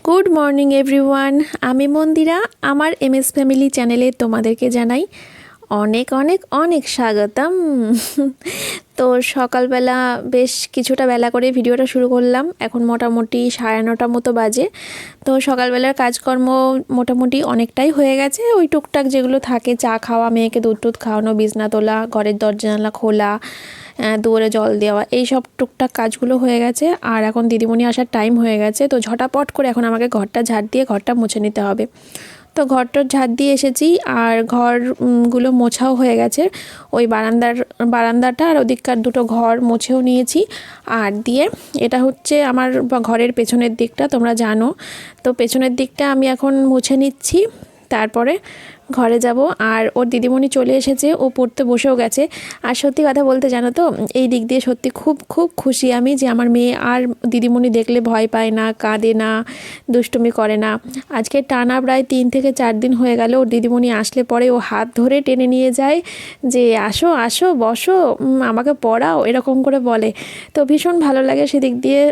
Good morning everyone, আমি মন্দিরা। আমার MS family চ্যানেলে তোমাদেরকে জানাই অনেক অনেক অনেক স্বাগতম। তো সকালবেলা বেশ কিছুটা বেলা করে ভিডিওটা শুরু করলাম। এখন মোটামুটি 9:30 মতো বাজে। তো সকালবেলার কাজকর্ম মোটামুটি অনেকটাই হয়ে গেছে। ওই টুকটাক যেগুলো থাকে, চা খাওয়া, মেয়েকে দুধ টুধ খাওয়ানো, বিছনা তোলা, ঘরের দরজা জানলা খোলা, দুয়ারে জল দেওয়া, এই সব টুকটাক কাজগুলো হয়ে গেছে। আর এখন দিদিমণি আসার টাইম হয়ে গেছে, তো ঝটাপট করে এখন আমাকে ঘরটা ঝাড় দিয়ে ঘরটা মুছে নিতে হবে। তো ঘরটার ঝাড় দিয়ে এসেছি, আর ঘরগুলো মোছাও হয়ে গেছে। ওই বারান্দাটা আর ওদিককার দুটো ঘর মুছেও নিয়েছি। আর দিয়ে এটা হচ্ছে আমার ঘরের পেছনের দিকটা, তোমরা জানো। তো পেছনের দিকটা আমি এখন মুছে নিচ্ছি, তারপরে ঘরে যাব। আর ওর দিদিমণি চলে এসেছে, ও পড়তে বসেও গেছে। আর সত্যি কথা বলতে জানো তো, এই দিক দিয়ে সত্যি খুব খুব খুশি আমি যে আমার মেয়ে আর দিদিমণি দেখলে ভয় পায় না, কাঁদে না, দুষ্টুমি করে না। আজকে টানা প্রায় 3 থেকে 4 দিন হয়ে গেল, ওর দিদিমণি আসলে পরে ও হাত ধরে টেনে নিয়ে যায় যে আসো আসো বসো, আমাকে পড়াও, এরকম করে বলে। তো ভীষণ ভালো লাগে সেদিক দিয়ে,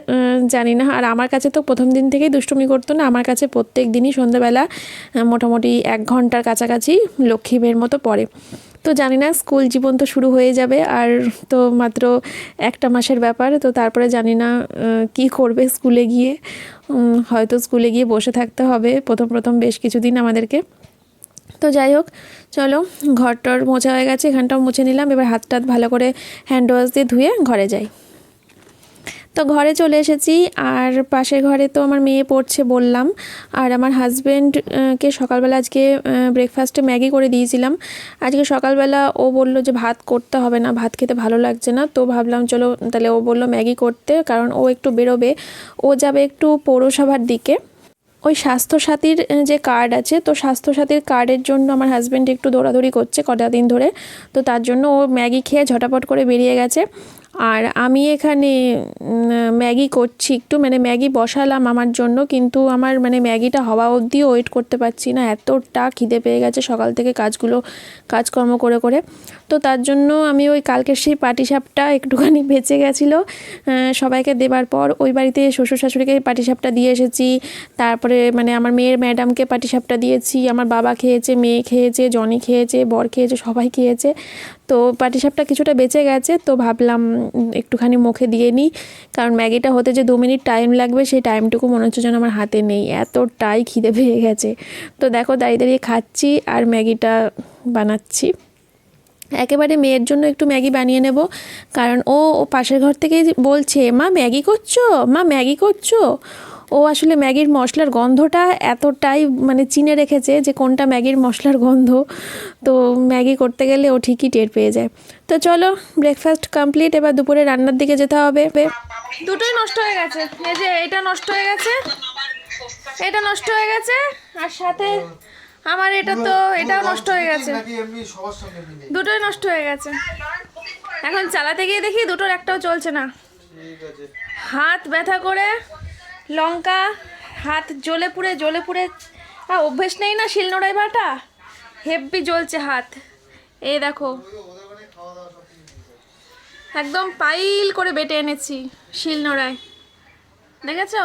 জানি না। আর আমার কাছে তো প্রথম দিন থেকেই দুষ্টুমি করতো না, আমার কাছে প্রত্যেক দিনই সন্ধ্যাবেলা মোটামুটি 1 ঘন্টার কাছাকাছি লক্ষ্মী মেয়ের মতো পড়ে। তো জানি না, স্কুল জীবন তো শুরু হয়ে যাবে, আর তো মাত্র 1 মাসের ব্যাপার। তো তারপরে জানি না কি করবে স্কুলে গিয়ে। হয়তো স্কুলে গিয়ে বসে থাকতে হবে প্রথম বেশ কিছুদিন আমাদেরকে। তো যাই হোক, চলো, ঘরটার মোছা হয়ে গেছে, এখানটাও মুছে নিলাম। এবার হাত টাত ভালো করে হ্যান্ড ওয়াশ দিয়ে ধুয়ে ঘরে যাই। তো ঘরে চলে এসেছি, আর পাশের ঘরে তো আমার মেয়ে পড়ছে বললাম। আর আমার হাজব্যান্ডকে সকালবেলা আজকে ব্রেকফাস্টে ম্যাগি করে দিয়েছিলাম। আজকে সকালবেলা ও বলল যে ভাত করতে হবে না, ভাত খেতে ভালো লাগছে না। তো ভাবলাম চলো তাহলে, ও বলল ম্যাগি করতে, কারণ ও একটু বেরোবে, ও যাবে একটু পৌরসভার দিকে। ওই স্বাস্থ্যসাথীর যে কার্ড আছে, তো স্বাস্থ্যসাথীর কার্ডের জন্য আমার হাজব্যান্ড একটু দৌড়াদৌড়ি করছে কটা দিন ধরে। তো তার জন্য ও ম্যাগি খেয়ে ঝটাপট করে বেরিয়ে গেছে। আর আমি এখানে ম্যাগি করছি একটু, মানে ম্যাগি বসালাম আমার জন্য, কিন্তু আমার মানে ম্যাগিটা হওয়া অবধিও ওয়েট করতে পারছি না, এতটা খিদে পেয়ে গেছে সকাল থেকে কাজকর্ম করে করে। তো তার জন্য আমি ওই কালকের সেই পাটিসাপটা একটুখানি বেঁচে গেছিলো, সবাইকে দেবার পর ওই বাড়িতে শ্বশুর শাশুড়িকে পাটিসাপটা দিয়ে এসেছি। তারপরে মানে আমার মেয়ের ম্যাডামকে পাটিসাপটা দিয়েছি, আমার বাবা খেয়েছে, মেয়ে খেয়েছে, জনি খেয়েছে, বর খেয়েছে, সবাই খেয়েছে। তো পাটিসাপটা কিছুটা বেঁচে গেছে, তো ভাবলাম একটুখানি মুখে দিয়ে নিই, কারণ ম্যাগিটা হতে যে 2 মিনিট টাইম লাগবে, সেই টাইমটুকু মনে হচ্ছে যেন আমার হাতে নেই, এতটাই খিদে পেয়ে গেছে। তো দেখো, দাঁড়িয়ে দাঁড়িয়ে খাচ্ছি আর ম্যাগিটা বানাচ্ছি। একেবারে মেয়ের জন্য একটু ম্যাগি বানিয়ে নেব, কারণ ও পাশের ঘর থেকে বলছে, মা ম্যাগি করছো, মা ম্যাগি করছো। ও আসলে ম্যাগির মশলার গন্ধটা এতটাই মানে চিনে রেখেছে যে কোনটা ম্যাগির মশলার গন্ধ। তো ম্যাগি করতে গেলে ও ঠিকই টের পেয়ে যায়। তো চলো, ব্রেকফাস্ট কমপ্লিট, এবার দুপুরে রান্নার দিকে যেতে হবে। দুটোই নষ্ট হয়ে গেছে, এই যে এটা নষ্ট হয়ে গেছে, এটা নষ্ট হয়ে গেছে, আর সাথে আমার এটাও নষ্ট হয়ে গেছে, দুটোই নষ্ট হয়ে গেছে। এখন চালাতে গিয়ে দেখি দুটোর একটাও চলছে না। হাত ব্যথা করে লঙ্কা, হাত জ্বলে পুড়ে অভ্যেস নেই না শিলনোড়ায় বাটা, হেব্বি জ্বলছে হাত। এই দেখো, একদম পাইল করে বেটে এনেছি শিলনোড়ায়, দেখেছো?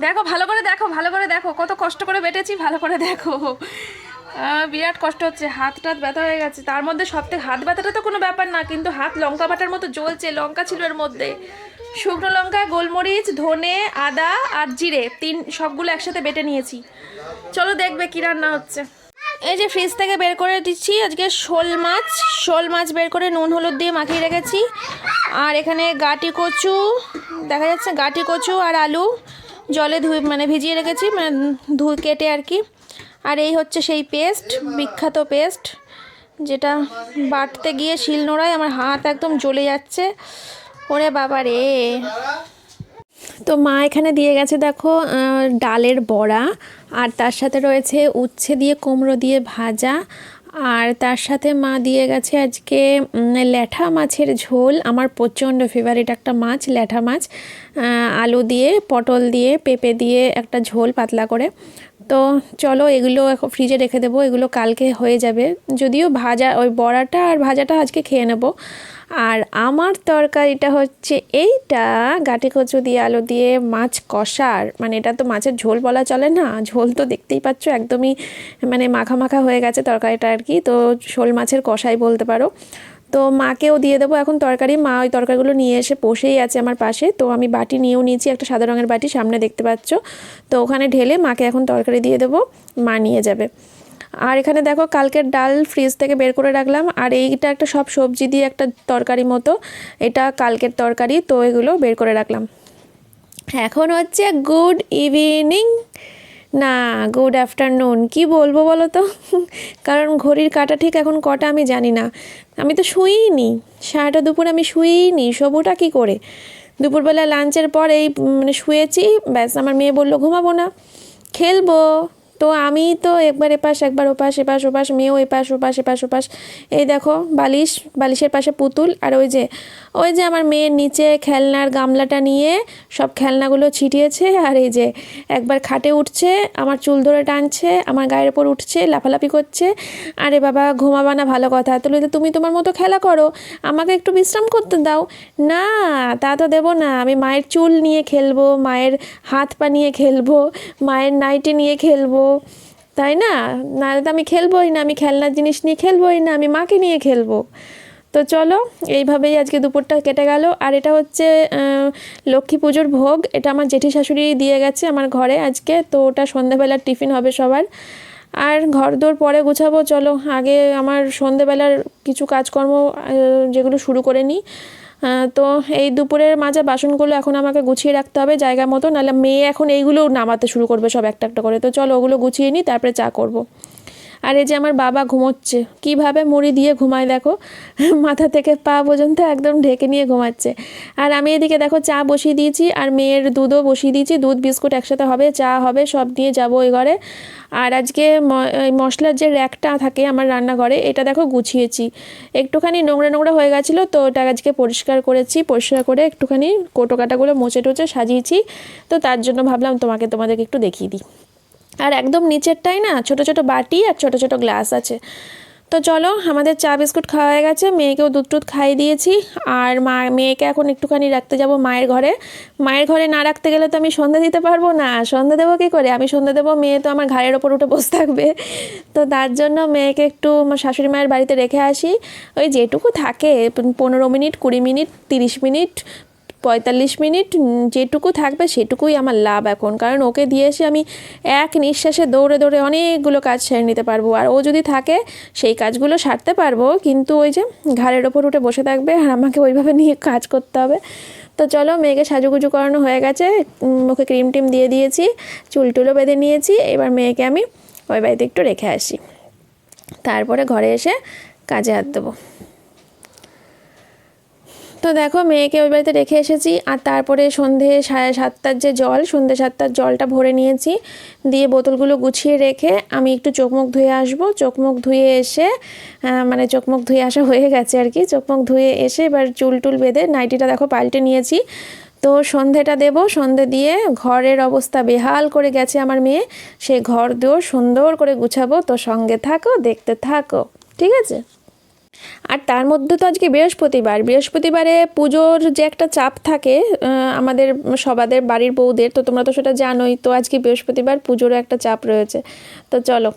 দেখো ভালো করে দেখো কত কষ্ট করে বেটেছি, ভালো করে দেখো। বিরাট কষ্ট হচ্ছে, হাত টাত ব্যথা হয়ে গেছে। তার মধ্যে সবথেকে হাত ব্যথাটা তো কোনো ব্যাপার না, কিন্তু হাত লঙ্কা বাটার মতো জ্বলছে। লঙ্কা ছিল এর মধ্যে, শুকনো লঙ্কা, গোলমরিচ, ধনে, আদা আর জিরে, সবগুলো একসাথে বেটে নিয়েছি। চলো দেখবে কি রান্না হচ্ছে। এই যে ফ্রিজ থেকে বের করে দিচ্ছি আজকে শোল মাছ বের করে নুন হলুদ দিয়ে মাখিয়ে রেখেছি। আর এখানে গাটি কচু দেখা যাচ্ছে, গাটি কচু আর আলু জলে ভিজিয়ে রেখেছি, কেটে আর কি। আর এই হচ্ছে সেই পেস্ট, বিখ্যাত পেস্ট, যেটা বাটতে গিয়ে শিলনোড়ায় আমার হাত একদম জ্বলে যাচ্ছে, ওরে বাবা রে। তো মা এখানে দিয়ে গেছে দেখো ডালের বড়া, আর তার সাথে রয়েছে উচ্ছে দিয়ে কুমড়ো দিয়ে ভাজা, আর তার সাথে মা দিয়ে গেছে আজকে ল্যাঠা মাছের ঝোল। আমার প্রচণ্ড ফেভারিট একটা মাছ, ল্যাঠা মাছ, আলু দিয়ে, পটল দিয়ে, পেঁপে দিয়ে একটা ঝোল পাতলা করে। তো চলো, এগুলো এখন ফ্রিজে রেখে দেবো, এগুলো কালকে হয়ে যাবে। যদিও ওই বড়াটা আর ভাজাটা আজকে খেয়ে নেব। আর আমার তরকারিটা হচ্ছে এইটা, গাঁটি কচু দিয়ে আলু দিয়ে মাছ কষার, মানে এটা তো মাছের ঝোল বলা চলে না, ঝোল তো দেখতেই পাচ্ছ একদমই মানে মাখা মাখা হয়ে গেছে তরকারিটা আর কি, তো শোল মাছের কষাই বলতে পারো। তো মাকেও দিয়ে দেবো এখন তরকারি, মা ওই তরকারিগুলো নিয়ে এসে বসেই আছে আমার পাশে। তো আমি বাটি নিয়েও নিয়েছি, একটা সাদা রঙের বাটি সামনে দেখতে পাচ্ছ, তো ওখানে ঢেলে মাকে এখন তরকারি দিয়ে দেবো, মা নিয়ে যাবে। আর এখানে দেখো কালকের ডাল ফ্রিজ থেকে বের করে রাখলাম, আর এইটা একটা সব সবজি দিয়ে একটা তরকারি মতো, এটা কালকের তরকারি, তো এগুলো বের করে রাখলাম। এখন হচ্ছে গুড ইভিনিং, না গুড আফটারনুন, কি বলবো বলো তো কারণ ঘড়ির কাঁটা ঠিক এখন কটা আমি জানি না, আমি তো শুইনি, সারাটা দুপুর আমি শুইনি, শোবোটা কী করে? দুপুরবেলা লাঞ্চের পর এই মানে শুয়েছি, ব্যাস আমার মেয়ে বললো ঘুমাবো না, খেলবো, তো আমি তো একবার এপাশ একবার ওপাশ, এপাশ ওপাশ, মেয়েও এপাশ ওপাশ এপাশ ওপাশ। এই দেখো বালিশের পাশে পুতুল, আর ওই যে আমার মেয়ের নিচে খেলনার গামলাটা নিয়ে সব খেলনাগুলো ছিটিয়েছে, আর এই যে একবার খাটে উঠছে, আমার চুল ধরে টানছে, আমার গায়ের ওপর উঠছে, লাফালাফি করছে। আরে বাবা ঘুমাবা না, ভালো কথা, তুমি তোমার মতো খেলা করো, আমাকে একটু বিশ্রাম করতে দাও। না, তা তো দেবো না, আমি মায়ের চুল নিয়ে খেলবো, মায়ের হাত পা নিয়ে খেলবো, মায়ের নাইটি নিয়ে খেলবো, তাই না? নাহলে তো আমি খেলবোই না, আমি খেলনার জিনিস নিয়ে খেলবোই না, আমি মাকে নিয়ে খেলবো। তো চলো, এইভাবেই আজকে দুপুরটা কেটে গেল। আর এটা হচ্ছে লক্ষ্মী পুজোর ভোগ, এটা আমার জেঠি শাশুড়ি দিয়ে গেছে আমার ঘরে আজকে, তো ওটা সন্ধ্যেবেলার টিফিন হবে সবার। আর ঘরদোর পরে গুছাবো, চলো আগে আমার সন্ধ্যেবেলার কিছু কাজকর্ম যেগুলো শুরু করে নিই। তো এই দুপুরের মাঝে বাসনগুলো এখন আমাকে গুছিয়ে রাখতে হবে জায়গা মতো, নাহলে মেয়ে এখন এইগুলো নামাতে শুরু করবে সব একটা একটা করে। তো চলো ওগুলো গুছিয়ে নিই, তারপরে চা করব। আর এই যে আমার বাবা ঘুমোচ্ছে, কীভাবে মুড়ি দিয়ে ঘুমায় দেখো, মাথা থেকে পা পর্যন্ত একদম ঢেকে নিয়ে ঘুমাচ্ছে। আর আমি এদিকে দেখো চা বসিয়ে দিয়েছি, আর মেয়ের দুধও বসিয়ে দিয়েছি, দুধ বিস্কুট একসাথে হবে, চা হবে, সব নিয়ে যাবো ওই ঘরে। আর আজকে মশলার যে র্যাকটা থাকে আমার রান্নাঘরে, এটা দেখো গুছিয়েছি, একটুখানি নোংরা নোংরা হয়ে গেছিলো, তো ওটা আজকে পরিষ্কার করেছি, পরিষ্কার করে একটুখানি কোটো কাটাগুলো মুছে টুচে সাজিয়েছি। তো তার জন্য ভাবলাম তোমাদেরকে একটু দেখিয়ে দিই। আর একদম নিচেরটাই না ছোট ছোট বাটি আর ছোট ছোট গ্লাস আছে। তো চলো, আমাদের চা বিস্কুট খাওয়া হয়ে গেছে, মেয়েকেও দুধ টুধ খাইয়ে দিয়েছি। আর মেয়েকে এখন একটুখানি রাখতে যাব মায়ের ঘরে। মায়ের ঘরে না রাখতে গেলে তো আমি সন্ধ্যা দিতে পারবো না, সন্ধ্যা দেবো কী করে? আমি সন্ধ্যা দেবো, মেয়ে তো আমার ঘাড়ের ওপর উঠে বসে থাকবে। তো তার জন্য মেয়েকে একটু আমার শাশুড়ি মায়ের বাড়িতে রেখে আসি, ওই যেটুকু থাকে 15 মিনিট, 20 মিনিট, 30 মিনিট, 45 মিনিট, যেটুকু থাকবে সেটুকুই আমার লাভ এখন, কারণ ওকে দিয়ে এসে আমি এক নিঃশ্বাসে দৌড়ে দৌড়ে অনেকগুলো কাজ সেরে নিতে পারবো। আর ও যদি থাকে সেই কাজগুলো সারতে পারবো, কিন্তু ওই যে ঘাড়ের ওপর উঠে বসে থাকবে আর আমাকে ওইভাবে নিয়ে কাজ করতে হবে। তো চলো, মেয়েকে সাজুগুজু করানো হয়ে গেছে, ওকে ক্রিম টিম দিয়ে দিয়েছি, চুল টুলও বেঁধে নিয়েছি, এবার মেয়েকে আমি ওই বাড়িতে একটু রেখে আসি, তারপরে ঘরে এসে কাজে হাত দেবো। তো দেখো মেয়েকে ওই বাড়িতে রেখে এসেছি, আর তারপরে সন্ধে 7:30 যে জল, সন্ধে 7টার জলটা ভরে নিয়েছি, দিয়ে বোতলগুলো গুছিয়ে রেখে আমি একটু চোখ মুখ ধুয়ে আসবো। চোখ মুখ ধুয়ে এসে মানে চোখ মুখ ধুয়ে আসা হয়ে গেছে আর কি, চোখ মুখ ধুয়ে এসে এবার চুল টুল বেঁধে নাইটিটা দেখো পাল্টে নিয়েছি। তো সন্ধেটা দেবো, সন্ধে দিয়ে ঘরের অবস্থা বেহাল করে গেছে আমার মেয়ে, সে ঘর দিয়েও সুন্দর করে গুছাবো। তো সঙ্গে থাকো, দেখতে থাকো, ঠিক আছে? আর তার মধ্যে তো আজকে বৃহস্পতিবারে পুজোর যে একটা চাপ থাকে আমাদের সবাদের বাড়ির বউদের, তো তোমরা তো সেটা জানোই। তো আজকে বৃহস্পতিবার, পুজোরও একটা চাপ রয়েছে। তো চলো।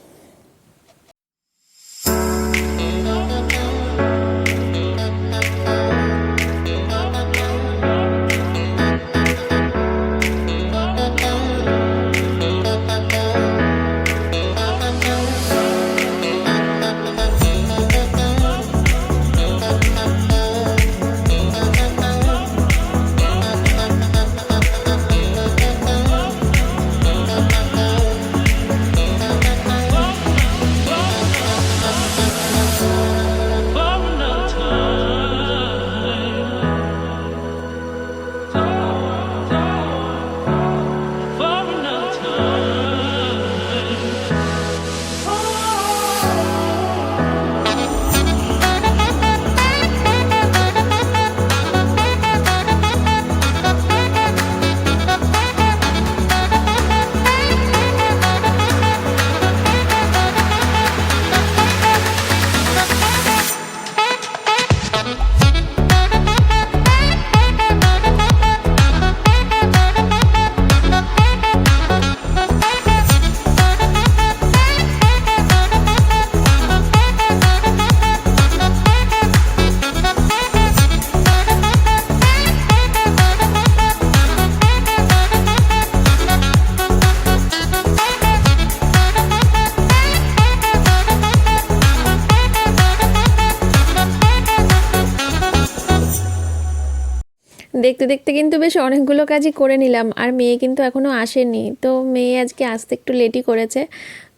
দেখতে দেখতে কিন্তু বেশ অনেকগুলো কাজই করে নিলাম, আর মেয়ে কিন্তু এখনও আসেনি। তো মেয়ে আজকে আসতে একটু লেটই করেছে।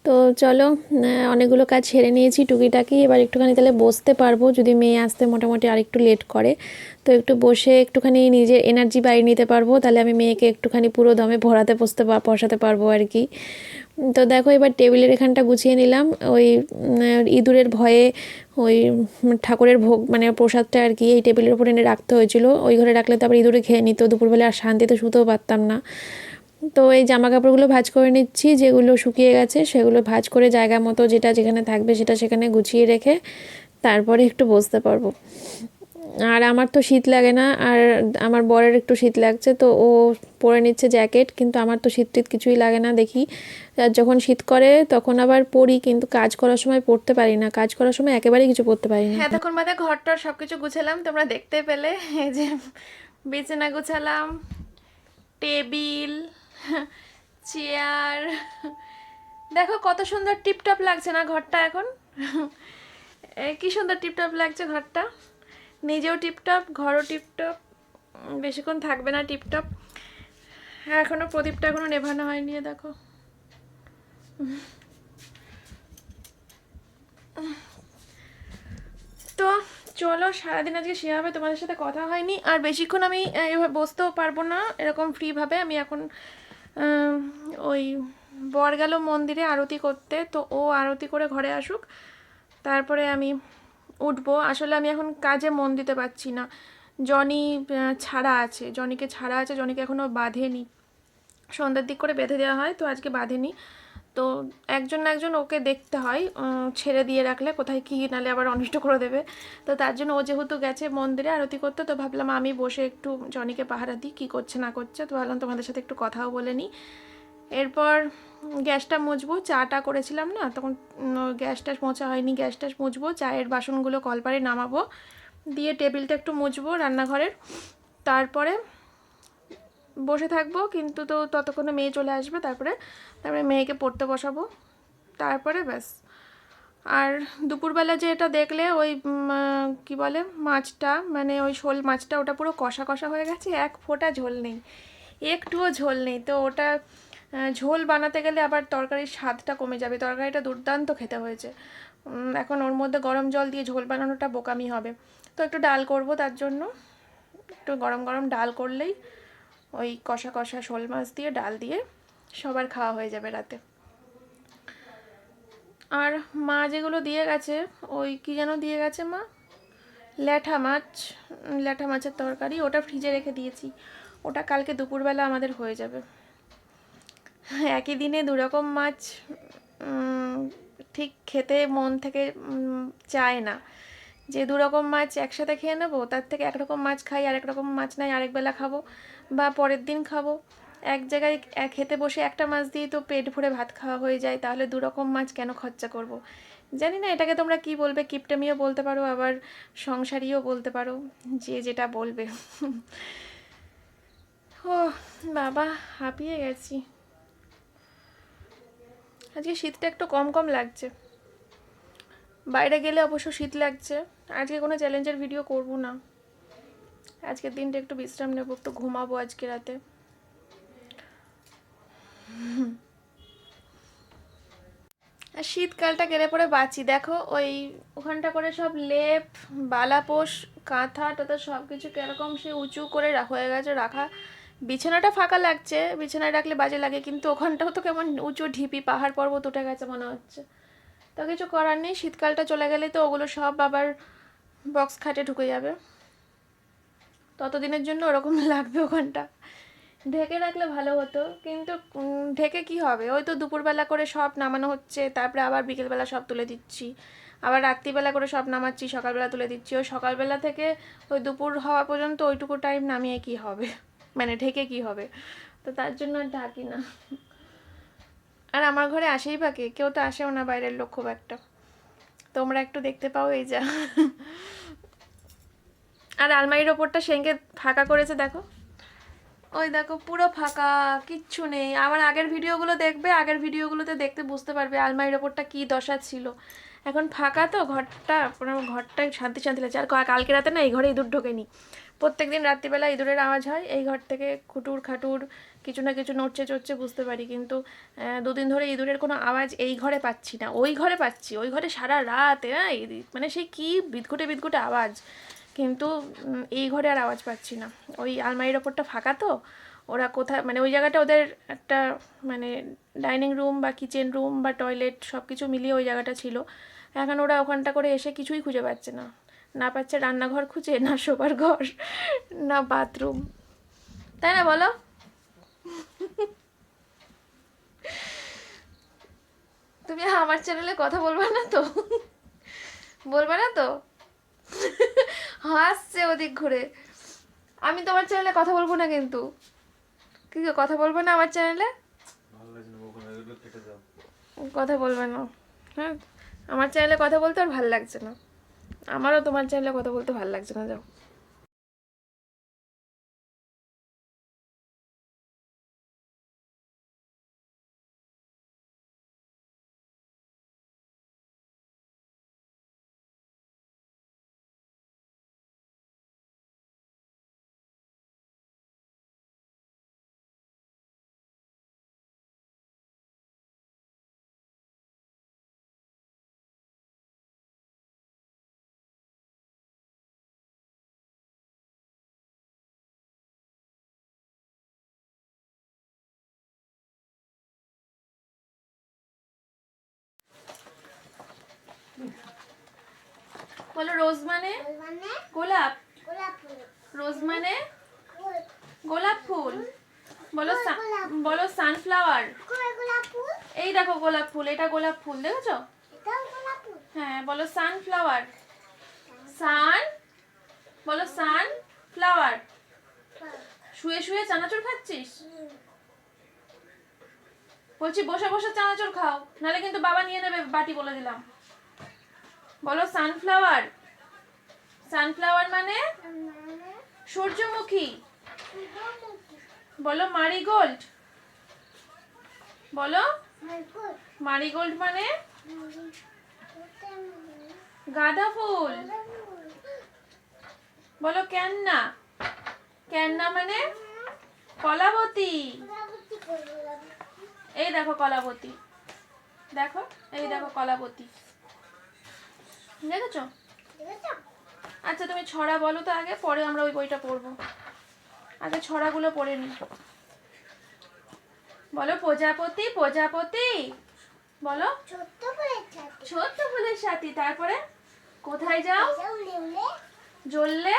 তো চলো, অনেকগুলো কাজ সেরে নিয়েছি টুকিটাকি, এবার একটুখানি তাহলে বসতে পারবো। যদি মেয়ে আসতে মোটামুটি আর একটু লেট করে তো একটু বসে একটুখানি নিজের এনার্জি বাড়িয়ে নিতে পারবো, তাহলে আমি মেয়েকে একটুখানি পুরো দমে বসাতে পারবো আর কি। তো দেখো এবার টেবিলের এখানটা গুছিয়ে নিলাম। ওই ইঁদুরের ভয়ে ওই ঠাকুরের ভোগ মানে প্রসাদটা আর কি এই টেবিলের উপর এনে রাখতে হয়েছিল। ওই ঘরে রাখলে তো আবার ইঁদুরে খেয়ে নিত, দুপুরবেলা আর শান্তিতে শুতেও পারতাম না। তো এই জামা কাপড়গুলো ভাঁজ করে নিচ্ছি, যেগুলো শুকিয়ে গেছে সেগুলো ভাঁজ করে জায়গা মতো যেটা যেখানে থাকবে সেটা সেখানে গুছিয়ে রেখে তারপরে একটু বসতে পারবো। আর আমার তো শীত লাগে না, আর আমার বরের একটু শীত লাগছে, তো ও পরে নিচ্ছে জ্যাকেট, কিন্তু আমার তো শীত টিত কিছুই লাগে না দেখি। আর যখন শীত করে তখন আবার পরি, কিন্তু কাজ করার সময় পরতে পারি না, কাজ করার সময় একেবারেই কিছু পরতে পারি না। এতক্ষণ বাদে ঘরটার সব কিছু গুছালাম, তোমরা দেখতে পেলে। এই যে বিছানা গুছালাম, টেবিল, চেয়ার, দেখো কত সুন্দর টিপটপ লাগছে না ঘরটা এখন? কি সুন্দর টিপটপ লাগছে ঘরটা, নিজেও টিপটপ, ঘরও টিপটপ। বেশিক্ষণ থাকবে না টিপটপ। হ্যাঁ, এখনো প্রদীপটা এখনো নেভানো হয়নি, দেখো। তো চলো, সারাদিন আজকে সেভাবে তোমাদের সাথে কথা হয়নি, আর বেশিক্ষণ আমি এভাবে বসতেও পারবো না এরকম ফ্রিভাবে। আমি এখন ওই বর গেল মন্দিরে আরতি করতে, তো ও আরতি করে ঘরে আসুক, তারপরে আমি উঠবো। আসলে আমি এখন কাজে মন দিতে পারছি না। জনি ছাড়া আছে, জনিকে ছাড়া আছে, জনিকে এখনও বাঁধেনি। সন্ধ্যার দিক করে বেঁধে দেওয়া হয়, তো আজকে বাঁধেনি। তো একজন না একজন ওকে দেখতে হয়, ছেড়ে দিয়ে রাখলে কোথায় কী নালে আবার অনিষ্ট করে দেবে। তো তার জন্য ও যেহেতু গেছে মন্দিরে আরতি করতে, তো ভাবলাম আমি বসে একটু জনিকে পাহারা দিই, কী করছে না করছে। তো ভাবলাম তোমাদের সাথে একটু কথাও বলে নিই। এরপর গ্যাসটা মুছবো, চাটা করেছিলাম না তখন, গ্যাসটা মোছা হয়নি, গ্যাসটা মুছবো, চায়ের বাসনগুলো কলপারে নামাবো, দিয়ে টেবিলটা একটু মুছবো রান্নাঘরের, তারপরে বসে থাকবো। কিন্তু তো ততক্ষণে মেয়ে চলে আসবে, তারপরে মেয়েকে পড়তে বসাবো, তারপরে ব্যাস। আর দুপুরবেলা যে এটা দেখলে ওই কি বলে মাছটা, মানে ওই শোল মাছটা, ওটা পুরো কষা কষা হয়ে গেছে, এক ফোঁটা ঝোল নেই, একটুও ঝোল নেই। তো ওটা ঝোল বানাতে গেলে আবার তরকারির স্বাদটা কমে যাবে। তরকারিটা দুর্দান্ত খেতে হয়েছে। এখন ওর মধ্যে গরম জল দিয়ে ঝোল বানানোটা বোকামি হবে। তো একটু ডাল করব, তার জন্য একটু গরম গরম ডাল করলেই ওই কষা কষা শোল মাছ দিয়ে ডাল দিয়ে সবার খাওয়া হয়ে যাবে রাতে। আর মা যেগুলো দিয়ে গেছে, ওই কী যেন দিয়ে গেছে মা, ল্যাঠা মাছ, ল্যাঠা মাছের তরকারি, ওটা ফ্রিজে রেখে দিয়েছি, ওটা কালকে দুপুরবেলা আমাদের হয়ে যাবে। একই দিনে দুরকম মাছ ঠিক খেতে মন থেকে চায় না, যে দুরকম মাছ একসাথে খেয়ে নেবো, তার থেকে একরকম মাছ খাই, আরেক রকম মাছ নাই আরেক বেলা খাবো বা পরের দিন খাবো। এক জায়গায় খেতে বসে একটা মাছ দিয়ে তো পেট ভরে ভাত খাওয়া হয়ে যায়, তাহলে দুরকম মাছ কেন খরচা করব। জানি না এটাকে তোমরা কি বলবে, কিপটেমিও বলতে পারো, আবার সংসারীও বলতে পারো, যে যেটা বলবে। ও বাবা, হাঁপিয়ে গেছি। আজকে শীতটা একটু কম কম লাগছে, বাইরে গেলে অবশ্য শীত লাগছে। আজকে কোনো চ্যালেঞ্জের ভিডিও করব না, আজকের দিনটা একটু বিশ্রাম নেবো, একটু ঘুমাবো আজকে রাতে। আর শীতকালটা গেলে পরে বাঁচি, দেখো ওই ওখানটা করে সব লেপ, বালাপোষ, কাঁথা টাথা সব কিছু কীরকম সে উঁচু করে হয়ে গেছে রাখা। বিছানাটা ফাঁকা লাগছে, বিছানায় রাখলে বাজে লাগে, কিন্তু ওখানটাও তো কেমন উঁচু ঢিপি, পাহাড় পর্বত উঠে গেছে মনে হচ্ছে। তো কিছু করার নেই, শীতকালটা চলে গেলে তো ওগুলো সব আবার বক্স খাটে ঢুকে যাবে, ততদিনের জন্য ওরকম লাগবে ওখানটা। ঢেকে রাখলে ভালো হতো, কিন্তু ঢেকে কি হবে, ওই তো দুপুরবেলা করে সব নামানো হচ্ছে, তারপরে আবার বিকেলবেলা সব তুলে দিচ্ছি, আবার রাত্রিবেলা করে সব নামাচ্ছি, সকালবেলা তুলে দিচ্ছি। ওই সকালবেলা থেকে ওই দুপুর হওয়া পর্যন্ত ওইটুকু টাইম নামিয়ে কি হবে, মানে ঢেকে কি হবে। তো তার জন্য আর ঢাকি না। আর আমার ঘরে আসেই বা কে, কেউ তো আসেও না বাইরের লোক খুব একটা, তোমরা একটু দেখতে পাও এই যা। আর আলমারির ওপরটা সেঙ্গে ফাঁকা করেছে দেখো, ওই দেখো পুরো ফাঁকা, কিচ্ছু নেই। আমার আগের ভিডিওগুলো দেখবে, আগের ভিডিওগুলোতে দেখতে বুঝতে পারবে আলমারির ওপরটা কী দশা ছিল। এখন ফাঁকা তো ঘরটা, পুরো ঘরটায় শান্তি শান্তি লাগছে। আর কালকে রাতে না এই ঘরে ইঁদুর ঢোকেনি, প্রত্যেকদিন রাত্রিবেলা ইঁদুরের আওয়াজ হয়, এই ঘর থেকে খুটুর খাটুর কিছু না কিছু নড়ছে চড়ছে বুঝতে পারি, কিন্তু দুদিন ধরে ইঁদুরের কোনো আওয়াজ এই ঘরে পাচ্ছি না। ওই ঘরে পাচ্ছি, ওই ঘরে সারা রাত মানে সেই কী বিদঘুটে বিদঘুটে আওয়াজ, কিন্তু এই ঘরে আর আওয়াজ পাচ্ছি না। ওই আলমারির ওপরটা ফাঁকা তো, ওরা কোথায় মানে ওই জায়গাটা ওদের একটা মানে ডাইনিং রুম বা কিচেন রুম বা টয়লেট সব কিছু মিলিয়ে ওই জায়গাটা ছিল। এখন ওরা ওখানটা করে এসে কিছুই খুঁজে পাচ্ছে না, না পাচ্ছে রান্নাঘর খুঁজে, না শোবার ঘর, না বাথরুম, তাই না বলো? তুমি আমার চ্যানেলে কথা বলবে না তো? বলবে না তো? হাসছে ওদিক ঘুরে। আমি তোমার চ্যানেলে কথা বলবো না কিন্তু। কি গো, কথা বলবে না আমার চ্যানেলে? কথা বলবে না? হ্যাঁ, আমার চ্যানেলে কথা বলতে আর ভালো লাগছে না। আমারও তোমার চ্যানেলে কথা বলতে ভালো লাগছে না, যাও। বলো রোজ মানে গোলাপ, রোজ মানে গোলাপ ফুল। বলো বলো সানফ্লাওয়ার। এই দেখো গোলাপ ফুল, এটা গোলাপ ফুল, দেখেছো? হ্যাঁ, বলো সানফ্লাওয়ার। সান, বলো সানফ্লাওয়ার। শুয়ে শুয়ে চানাচুর খাচ্ছিস? বলছি বসে বসে চানাচুর খাও, নাহলে কিন্তু বাবা নিয়ে নেবে বাটি, বলে দিলাম। বলো সানফ্লাওয়ার। সানফ্লাওয়ার মানে সূর্যমুখী। বলো মারিগোল্ড। বলো মারিগোল্ড মানে গাঁদা ফুল। বলো ক্যান্না। ক্যান্না মানে কলাবতী। এই দেখো কলাবতী, দেখো, এই দেখো কলাবতী, দেখেছো? আচ্ছা তুমি ছড়া বলো তো আগে, পরে আমরা ওই বইটা পড়বো। আগে ছড়াগুলো পড়ে নি। বলো প্রজাপতি প্রজাপতি। বলো ছোট্ট ফুলের সাথী। তারপরে কোথায় যাও? জ্বললে।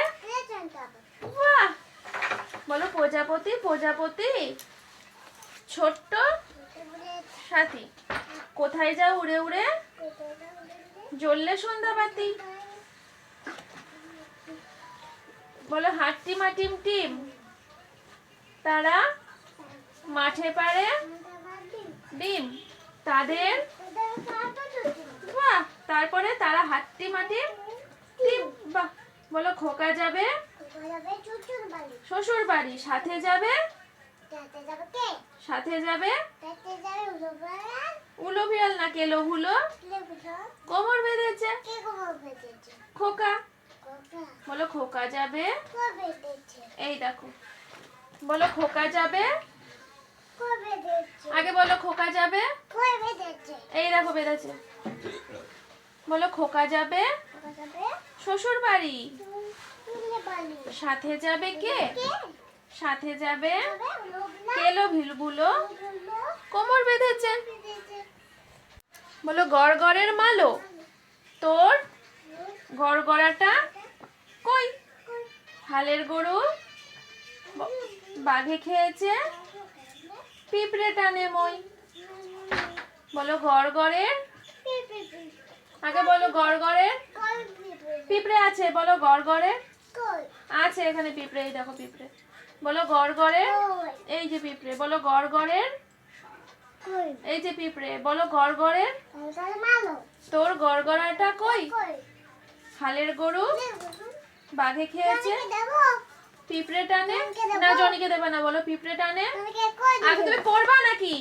বাহ! বলো প্রজাপতি প্রজাপতি ছোট্ট সাথী, কোথায় যাও উড়ে উড়ে? জ্বললে সন্ধ্যাবাতি। বলো হাট্টিমা টিম টিম, তারা মাঠে পারে ডিম, তাদের। বাহ! তারপরে তারা হাট্টি মাটি টিম। বাহ! বলো খোকা যাবে শ্বশুর বাড়ি, সাথে যাবে সাথে যাবে উলো বিড়াল না কেলো হুলো, কোমর বেঁধেছে খোকা। বলো খোকা যাবে। এই দেখো, বলো খোকা যাবে। আগে বলো খোকা যাবে। এই দেখো বেঁধেছে। বলো খোকা যাবে শ্বশুর বাড়ি, সাথে যাবে কে? সাথে যাবে কেলো ভিলবুলো, কোমর বেঁধেছে। বলো গড়গড়ের মালো, তোর গড়গড়াটা কই? হালের গরু বাঘে খেয়েছে, পিঁপড়ে টানে মই। বলো গড়গড়ের। আগে বলো গড়গড়ের। পিঁপড়ে আছে, বলো গড়গড়ের। আছে এখানে পিঁপড়ে, এই দেখো পিঁপড়ে। বলো গড়গড়ের। এই যে পিঁপড়ে, বলো গড়গড়ের। এই যে পিঁপড়ে, বলো গড়গড়ের। তোর গড়গড়াটা কই? হালের গরু বাঘে খেয়েছে, পিঁপড়ে টানে। না জনিকে দেবে না, বলো পিঁপড়ে টানে। আগে তুমি পড়বা নাকি?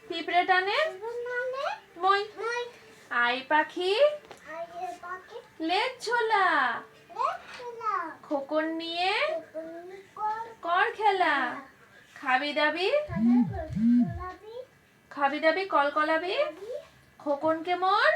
পিঁপড়ে টানে মই। আই পাখি লেজ ঝোলা, খোকন নিয়ে কর খেলা, খাবি দাবি খাবি দাবি কল কলাবি, খোকনকে মোর